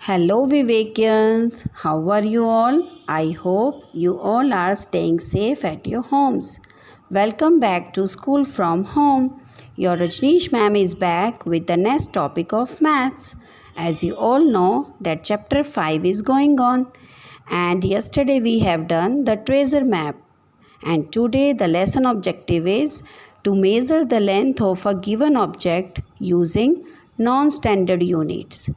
Hello Vivekians, how are you all? I hope you all are staying safe at your homes. Welcome back to School from Home. Your Rajneesh ma'am is back with the next topic of maths. As you all know that chapter 5 is going on, and yesterday we have done the treasure map, and today the lesson objective is to measure the length of a given object using non-standard units.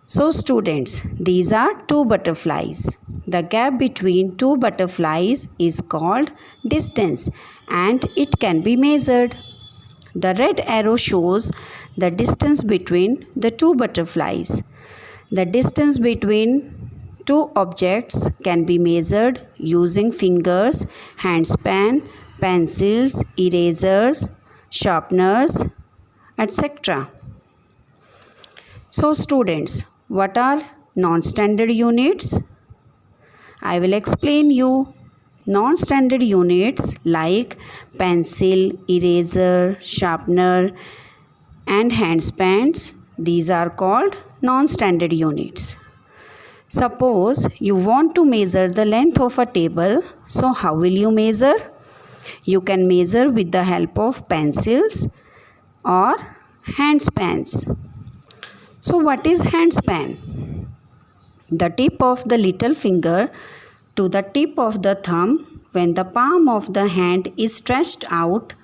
So students, these are two butterflies. The gap between two butterflies is called distance and it can be measured. The red arrow shows the distance between the two butterflies. The distance between two objects can be measured using fingers, handspan, pencils, erasers, sharpeners, etc. So students, what are non-standard units? I will explain you. Non-standard units like pencil, eraser, sharpener and handspans, these are called non-standard units. Suppose you want to measure the length of a table, so how will you measure? You can measure with the help of pencils or handspans. So what is handspan? The tip of the little finger to the tip of the thumb when the palm of the hand is stretched out,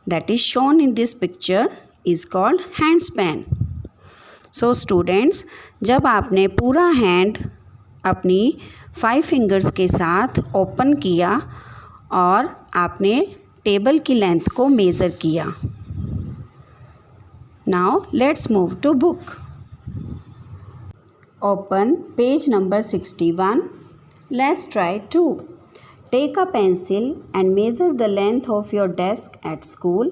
that is shown in this picture, is called handspan. So students, जब आपने पूरा hand अपनी 5 fingers के साथ open किया और आपने table की लेंथ को मेज़र किया. Now let's move to book. Open page number 61. Let's try 2. Take a pencil and measure the length of your desk at school.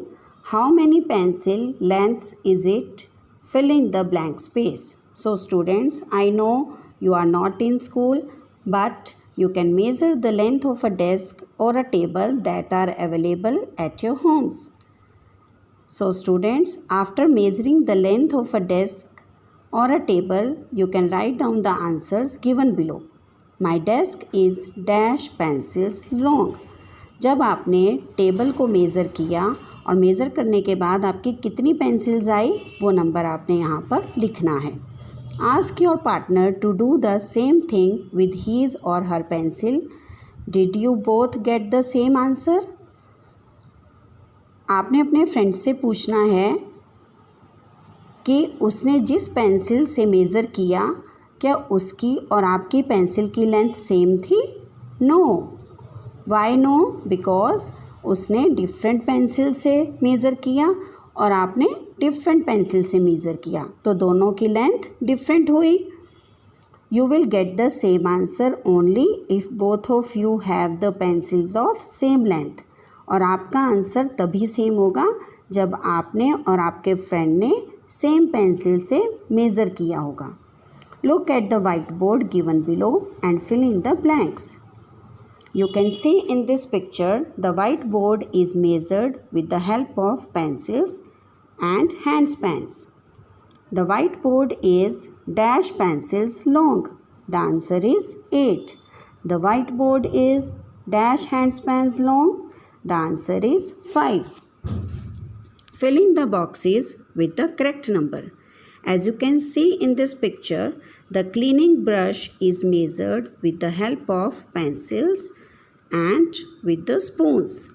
How many pencil lengths is it? Fill in the blank space. So students, I know you are not in school, but you can measure the length of a desk or a table that are available at your homes. So students, after measuring the length of a desk or a table, you can write down the answers given below. My desk is dash pencils long. जब आपने table को measure किया और measure करने के बाद आपकी कितनी पेंसिल्स आई, वो नंबर आपने यहाँ पर लिखना है. Ask your partner to do the same thing with his or her pencil. Did you both get the same answer? आपने अपने फ्रेंड से पूछना है कि उसने जिस पेंसिल से मेज़र किया, क्या उसकी और आपकी पेंसिल की लेंथ सेम थी? नो. Why no? बिकॉज उसने डिफरेंट पेंसिल से मेज़र किया और आपने डिफरेंट पेंसिल से मेज़र किया, तो दोनों की लेंथ डिफरेंट हुई. You will get the same answer only if both of you have the pencils of same length. और आपका आंसर तभी सेम होगा जब आपने और आपके फ्रेंड ने सेम पेंसिल से मेज़र किया होगा. Look at the whiteboard given below and fill in the blanks. You can see in this picture the whiteboard is measured with the help of pencils and handspans. The whiteboard is dash pencils long. The answer is 8. The whiteboard is dash handspans long. The answer is 5. Fill in the boxes with the correct number. As you can see in this picture, the cleaning brush is measured with the help of pencils and with the spoons.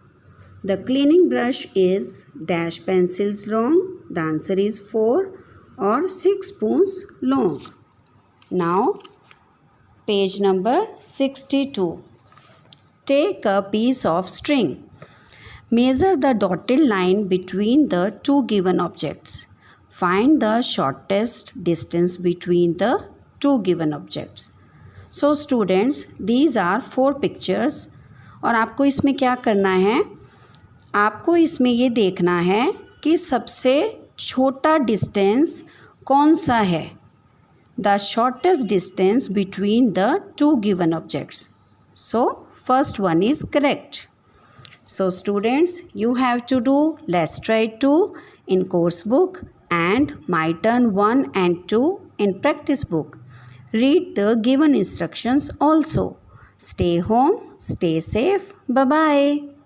The cleaning brush is dash pencils long. The answer is 4 or 6 spoons long. Now, page number 62. Take a piece of string. Measure the dotted line between the two given objects. Find the shortest distance between the two given objects. So students, these are 4 pictures. और आपको इसमें क्या करना है? आपको इसमें ये देखना है कि सबसे छोटा डिस्टेंस कौन सा है. The shortest distance between the two given objects. So first one is correct. So students, you have to do let's try 2 in course book and my turn 1 and 2 in practice book. Read the given instructions also. Stay home, stay safe. Bye-bye.